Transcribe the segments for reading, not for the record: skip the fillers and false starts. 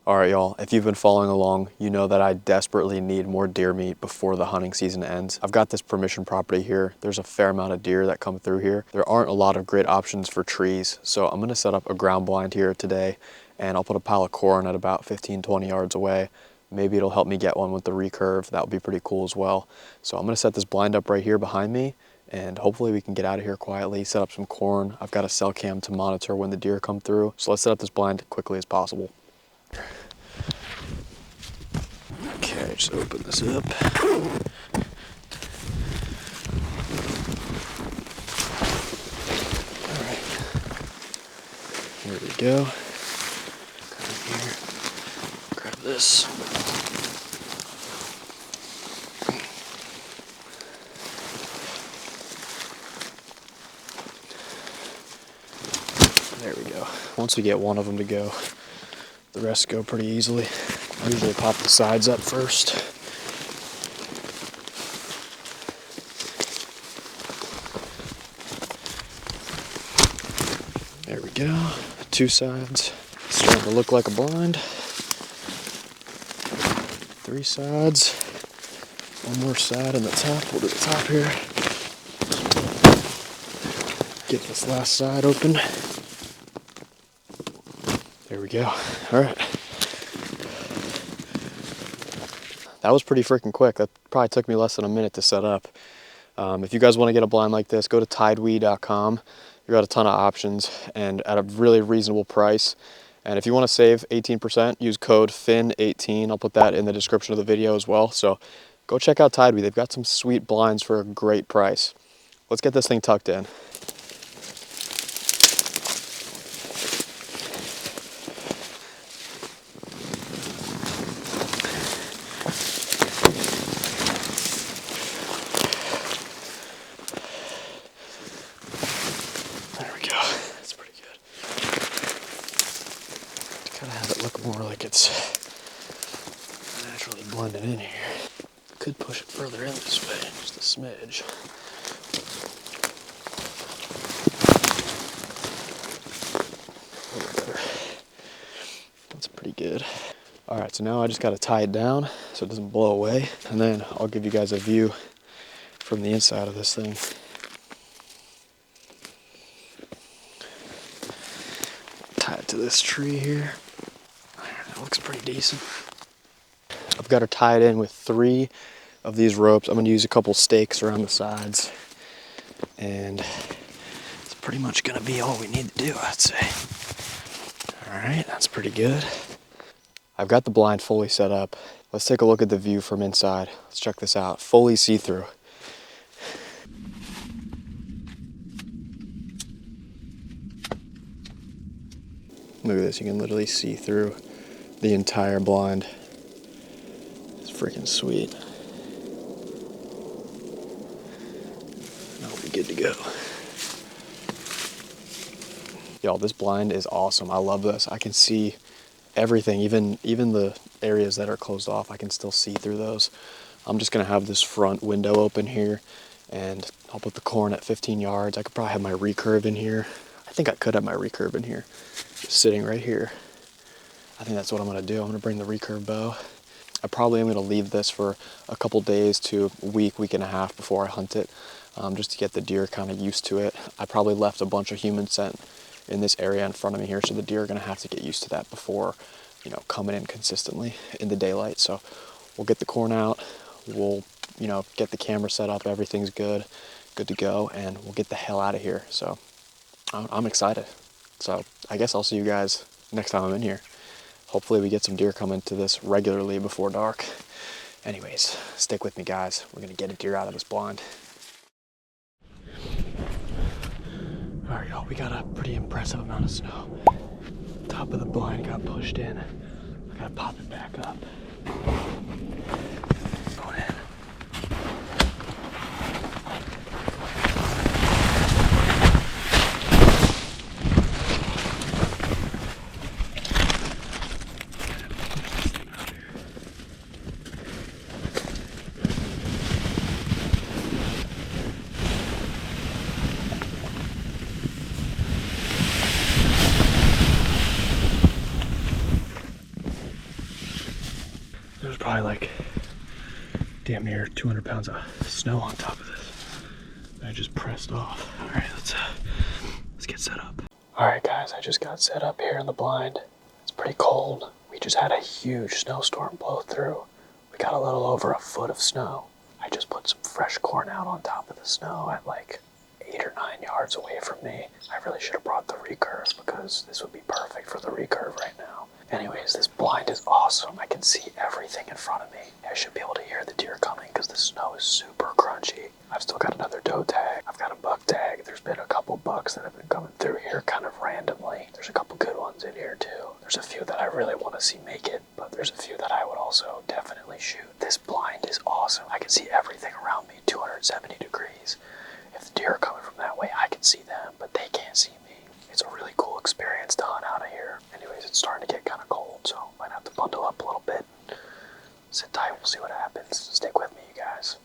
All right, y'all, if you've been following along, you know that I desperately need more deer meat before the hunting season ends. I've got this permission property here. There's a fair amount of deer that come through here. There aren't a lot of great options for trees, so I'm gonna set up a ground blind here today, and I'll put a pile of corn at about 15, 20 yards away. Maybe it'll help me get one with the recurve. That would be pretty cool as well. So I'm gonna set this blind up right here behind me, and hopefully we can get out of here quietly, set up some corn. I've got a cell cam to monitor when the deer come through. So let's set up this blind quickly as possible. Okay, just open this up. All right, here we go. Come in here, grab this. There we go. Once we get one of them to go, the rest go pretty easily. I usually pop the sides up first. There we go. 2 sides. Starting to look like a blind. 3 sides. 1 more side in the top. We'll do the top here. Get this last side open. There we go. All right. That was pretty freaking quick. That probably took me less than a minute to set up. If you guys want to get a blind like this, go to tidewe.com. You've got a ton of options and at a really reasonable price. And if you want to save 18%, use code FIN18. I'll put that in the description of the video as well. So go check out Tidewe. They've got some sweet blinds for a great price. Let's get this thing tucked in. Kind of have it look more like it's naturally blended in here. Could push it further in this way, just a smidge. A little better. That's pretty good. All right, so now I just got to tie it down so it doesn't blow away, and then I'll give you guys a view from the inside of this thing. Tie it to this tree here. That looks pretty decent. I've got her tied in with 3 of these ropes. I'm going to use a couple stakes around the sides. And it's pretty much going to be all we need to do, I'd say. Alright, that's pretty good. I've got the blind fully set up. Let's take a look at the view from inside. Let's check this out. Fully see-through. Look at this, you can literally see through the entire blind. It's freaking sweet. That'll be good to go. Y'all, this blind is awesome. I love this. I can see everything, even the areas that are closed off, I can still see through those. I'm just gonna have this front window open here, and I'll put the corn at 15 yards. I could probably have my recurve in here. I think I could have my recurve in here, just sitting right here. I think that's what I'm gonna do. I'm gonna bring the recurve bow. I probably am gonna leave this for a couple days to a week, week and a half before I hunt it, just to get the deer kind of used to it. I probably left a bunch of human scent in this area in front of me here, so the deer are gonna have to get used to that before, you know, coming in consistently in the daylight. So we'll get the corn out, we'll, you know, get the camera set up, everything's good to go, and we'll get the hell out of here. So I'm excited. So I guess I'll see you guys next time I'm in here. Hopefully we get some deer coming to this regularly before dark. Anyways, stick with me, guys. We're gonna get a deer out of this blind. All right, y'all, we got a pretty impressive amount of snow. Top of the blind got pushed in. I gotta pop it back up. Going in. probably like damn near 200 pounds of snow on top of this. I just pressed off. All right, let's get set up. All right, guys, I just got set up here in the blind. It's pretty cold. We just had a huge snowstorm blow through. We got a little over a foot of snow. I just put some fresh corn out on top of the snow at like 8 or 9 yards away from me. I really should have brought the recurve because this would be perfect for the recurve right now. Anyways, this blind is awesome. I can see everything in front of me. I should be able to hear the deer coming because the snow is super crunchy. I've still got another doe tag. I've got a buck tag. There's been a couple bucks that have been coming through here kind of randomly. There's a couple good ones in here too. There's a few that I really want to see make it, but there's a few that I would also definitely shoot. This blind is awesome. I can see everything around me 270 degrees. If the deer are coming from that way, I can see them, but they can't see me. It's a really cool experience to hunt out of here. Anyways, it's starting to get kind of cold, so I might have to bundle up a little bit. Sit tight, we'll see what happens. Stick with me, you guys.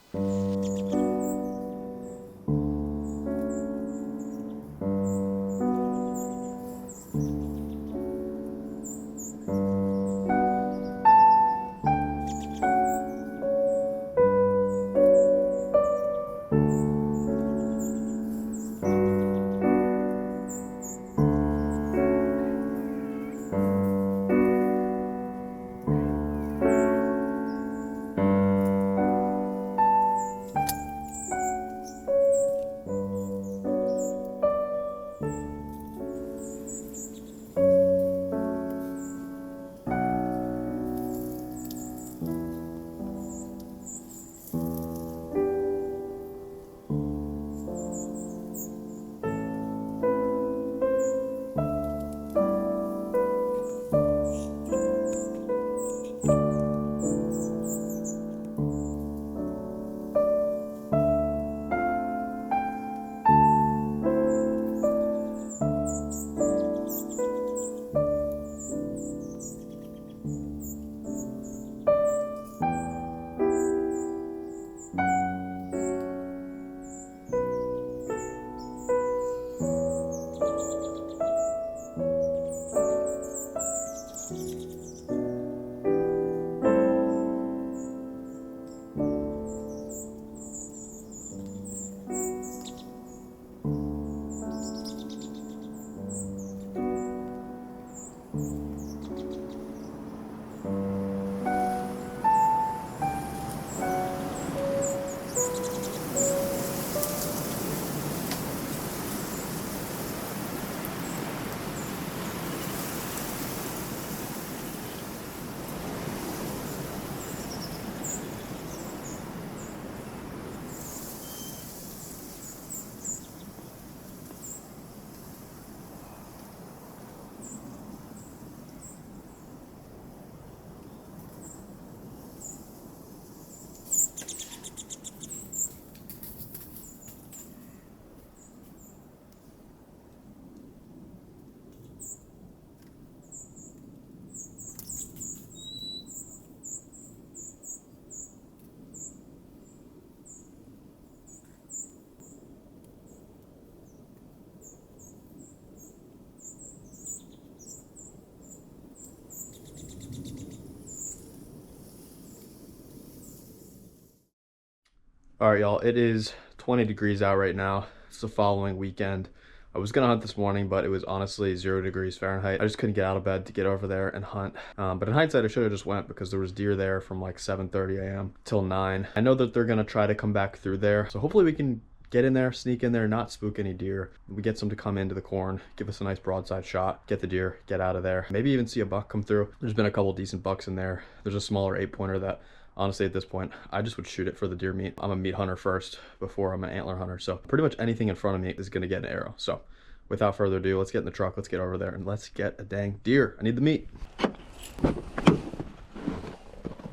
All right, y'all, it is 20 degrees out right now. It's the following weekend. I was gonna hunt this morning, but it was honestly 0 degrees Fahrenheit. I just couldn't get out of bed to get over there and hunt. But in hindsight, I should have just went because there was deer there from like 7:30 a.m. till 9. I know that they're gonna try to come back through there. So hopefully we can get in there, sneak in there, not spook any deer. We get some to come into the corn, give us a nice broadside shot, get the deer, get out of there. Maybe even see a buck come through. There's been a couple decent bucks in there. There's a smaller 8-pointer that honestly, at this point, I just would shoot it for the deer meat. I'm a meat hunter first before I'm an antler hunter. So pretty much anything in front of me is gonna get an arrow. So without further ado, let's get in the truck, let's get over there, and let's get a dang deer. I need the meat.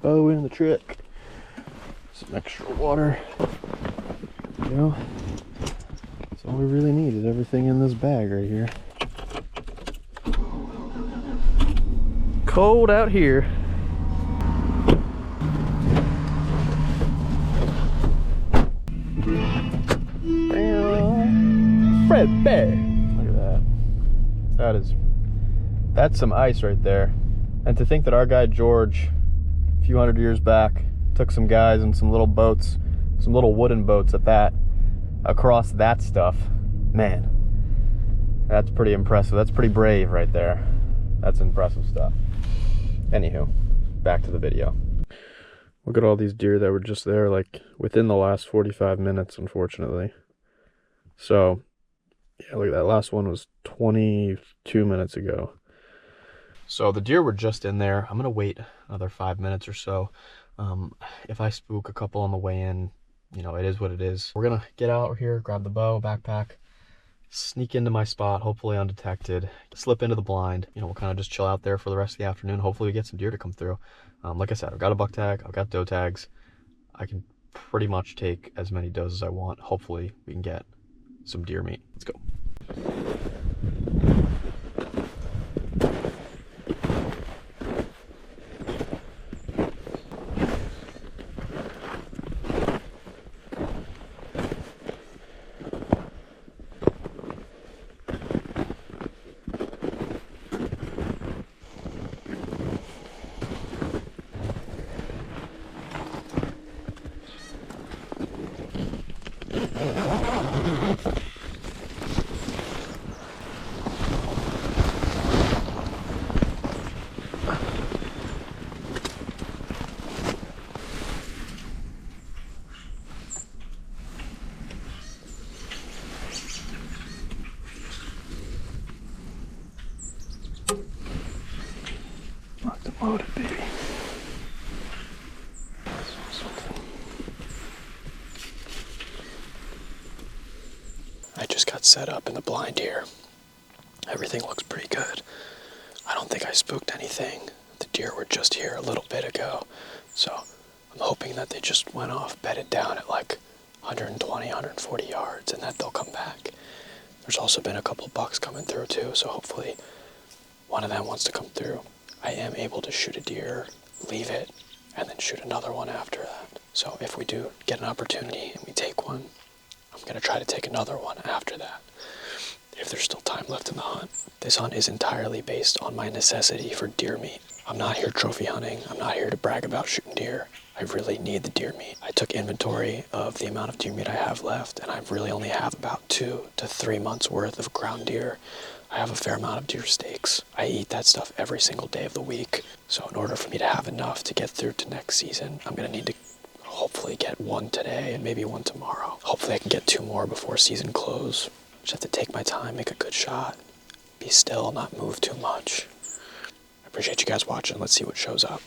Oh, in the truck. Some extra water. You know, that's all we really need is everything in this bag right here. Cold out here. Fred Bear. Look at that. That's some ice right there. And to think that our guy George a few hundred years back. Took some guys and some little boats, some little wooden boats at that, across that stuff. Man, that's pretty impressive. That's pretty brave right there. That's impressive stuff. Anywho, back to the video. Look at all these deer that were just there, like, within the last 45 minutes, unfortunately. So, yeah, look, that last one was 22 minutes ago. So the deer were just in there. I'm going to wait another 5 minutes or so. If I spook a couple on the way in, you know, it is what it is. We're going to get out here, grab the bow, backpack, sneak into my spot, hopefully undetected, slip into the blind. You know, we'll kind of just chill out there for the rest of the afternoon. Hopefully we get some deer to come through. Like I said, I've got a buck tag, I've got doe tags. I can pretty much take as many does as I want. Hopefully we can get some deer meat. Let's go. Locked and loaded, baby. I just got set up in the blind here. Everything looks pretty good. I don't think I spooked anything. The deer were just here a little bit ago, so I'm hoping that they just went off, bedded down at like 120, 140 yards, and that they'll come back. There's also been a couple bucks coming through too, so hopefully one of them wants to come through. I am able to shoot a deer, leave it, and then shoot another one after that. So if we do get an opportunity and we take one, I'm going to try to take another one after that, if there's still time left in the hunt. This hunt is entirely based on my necessity for deer meat. I'm not here trophy hunting. I'm not here to brag about shooting deer. I really need the deer meat. I took inventory of the amount of deer meat I have left, and I really only have about 2 to 3 months worth of ground deer. I have a fair amount of deer steaks. I eat that stuff every single day of the week. So in order for me to have enough to get through to next season, I'm going to need to hopefully get one today and maybe one tomorrow. Hopefully I can get 2 more before season close. Just have to take my time, make a good shot, be still, not move too much. I appreciate you guys watching. Let's see what shows up.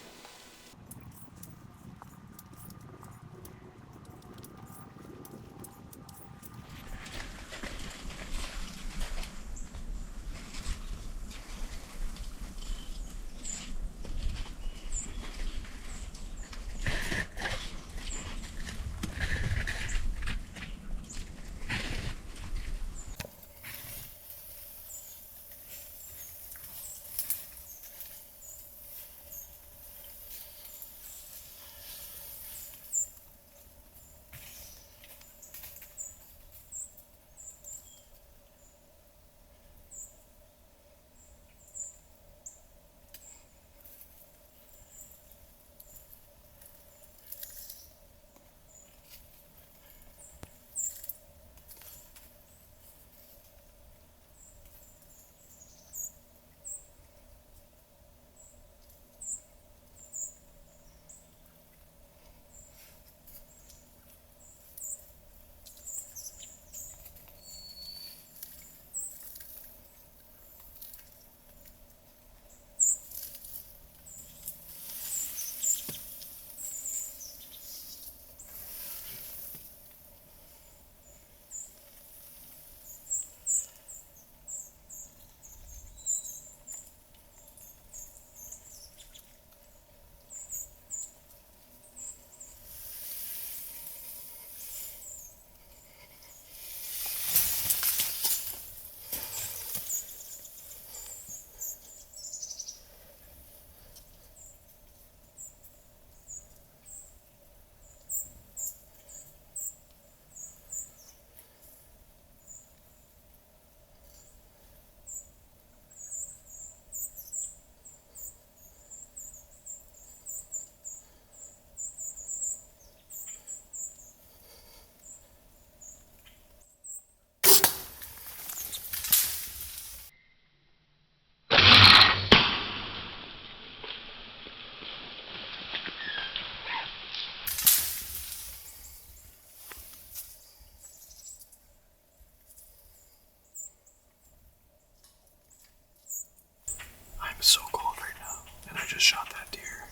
just shot that deer.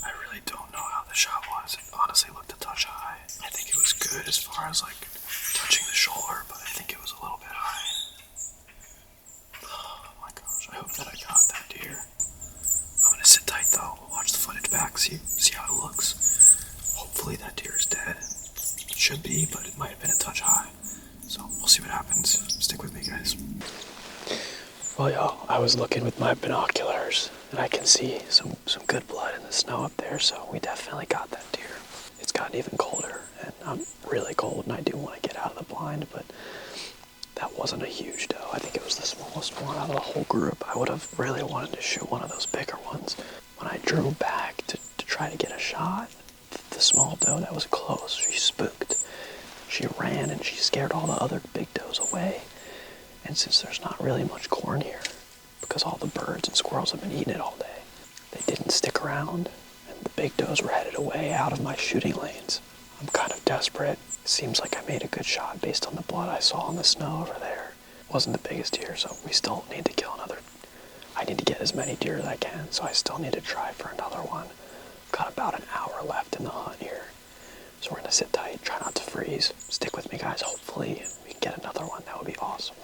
I really don't know how the shot was. It honestly looked a touch high. I think it was good as far as like touching the shoulder, but I think it was a little bit high. Oh my gosh, I hope that I got that deer. I'm gonna sit tight though, watch the footage back, see how it looks. Hopefully that deer is dead. It should be, but it might have been a touch high. So we'll see what happens. Stick with me, guys. Well, yo, I was looking with my binoculars, and I can see some good blood in the snow up there, so we definitely got that deer. It's gotten even colder, and I'm really cold, and I do want to get out of the blind, but that wasn't a huge doe. I think it was the smallest one out of the whole group. I would have really wanted to shoot one of those bigger ones. When I drew back to try to get a shot, the small doe that was close, she spooked. She ran, and she scared all the other big does away. And since there's not really much corn here, because all the birds and squirrels have been eating it all day, they didn't stick around, and the big does were headed away out of my shooting lanes. I'm kind of desperate. It seems like I made a good shot based on the blood I saw in the snow over there. It wasn't the biggest deer, so we still need to kill another. I need to get as many deer as I can, so I still need to try for another one. I've got about an hour left in the hunt here. So we're going to sit tight, try not to freeze. Stick with me, guys. Hopefully we can get another one. That would be awesome.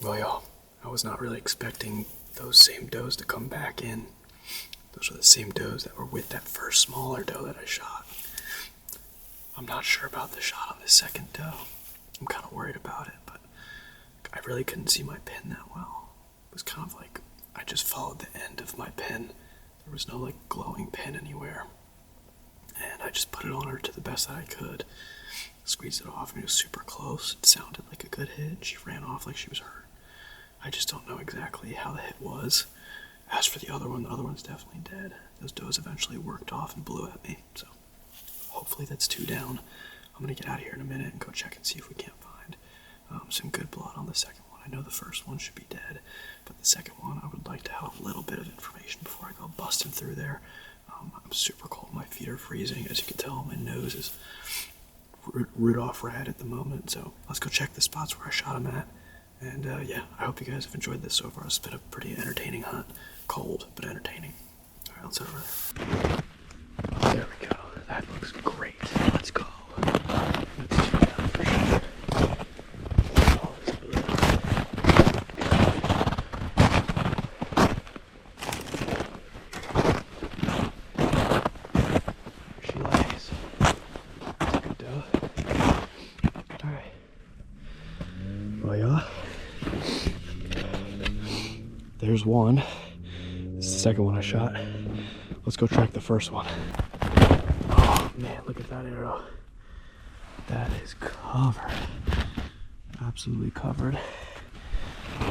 Well, y'all, I was not really expecting those same does to come back in. Those are the same does that were with that first smaller doe that I shot. I'm not sure about the shot on this second doe. I'm kind of worried about it, but I really couldn't see my pin that well. It was kind of like I just followed the end of my pin. There was no like glowing pin anywhere. And I just put it on her to the best that I could. Squeezed it off and it was super close. It sounded like a good hit. She ran off like she was hurt. I just don't know exactly how the hit was. As for the other one's definitely dead. Those does eventually worked off and blew at me, so hopefully that's 2 down. I'm gonna get out of here in a minute and go check and see if we can't find some good blood on the second one. I know the first one should be dead, but the second one I would like to have a little bit of information before I go busting through there. I'm super cold, my feet are freezing. As you can tell, my nose is Rudolph red at the moment, so let's go check the spots where I shot him at. And yeah, I hope you guys have enjoyed this so far. It's been a pretty entertaining hunt. Cold, but entertaining. All right, let's head over there. Oh, there we go. That looks great. Let's go. Let's check it out for sure. Oh, this blue. There she lays. That's a good doe. All right. Well, yeah. There's one. This is the second one I shot. Let's go track the first one. Oh man, look at that arrow. That is covered. Absolutely covered.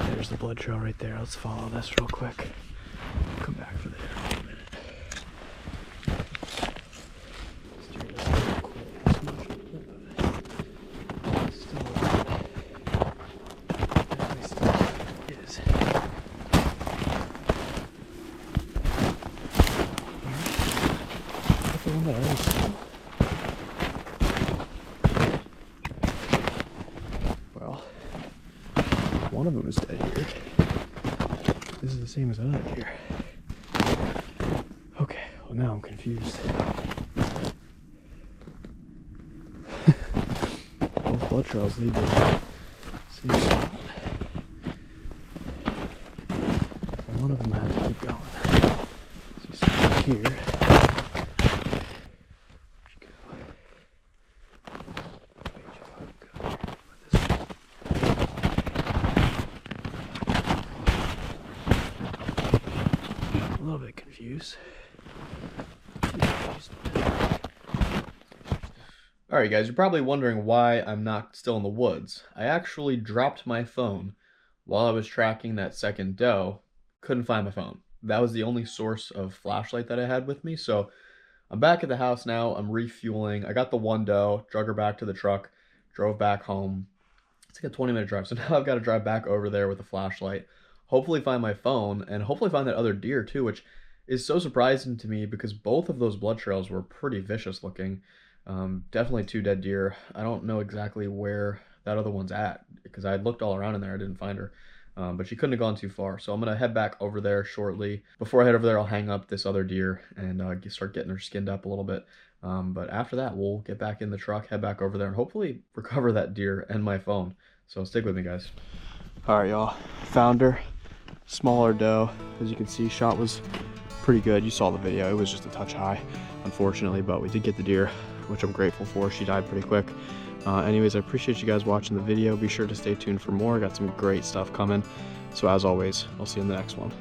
There's the blood trail right there. Let's follow this real quick. Come back for the arrow in a minute. Steer this real quick. It's still alive. Definitely still is. Well, one of them is dead here. This is the same as another deer. Okay, well now I'm confused. Both blood trails lead to the same spot. And one of them had to keep going. So you see here. A little bit confused. Alright guys, you're probably wondering why I'm not still in the woods. I actually dropped my phone while I was tracking that second doe. Couldn't find my phone. That was the only source of flashlight that I had with me, so I'm back at the house now. I'm refueling. I got the one doe, drug her back to the truck, drove back home. It's like a 20-minute drive, so now I've got to drive back over there with a flashlight, hopefully find my phone, and hopefully find that other deer too, which is so surprising to me because both of those blood trails were pretty vicious looking. Definitely 2 dead deer. I don't know exactly where that other one's at because I looked all around in there. I didn't find her, but she couldn't have gone too far. So I'm going to head back over there shortly. Before I head over there, I'll hang up this other deer and start getting her skinned up a little bit. But after that, we'll get back in the truck, head back over there, and hopefully recover that deer and my phone. So stick with me, guys. All right, y'all. Found her. Smaller doe. As you can see, shot was pretty good. You saw the video. It was just a touch high, unfortunately, but we did get the deer, which I'm grateful for. She died pretty quick. Anyways, I appreciate you guys watching the video. Be sure to stay tuned for more. I got some great stuff coming. So as always, I'll see you in the next one.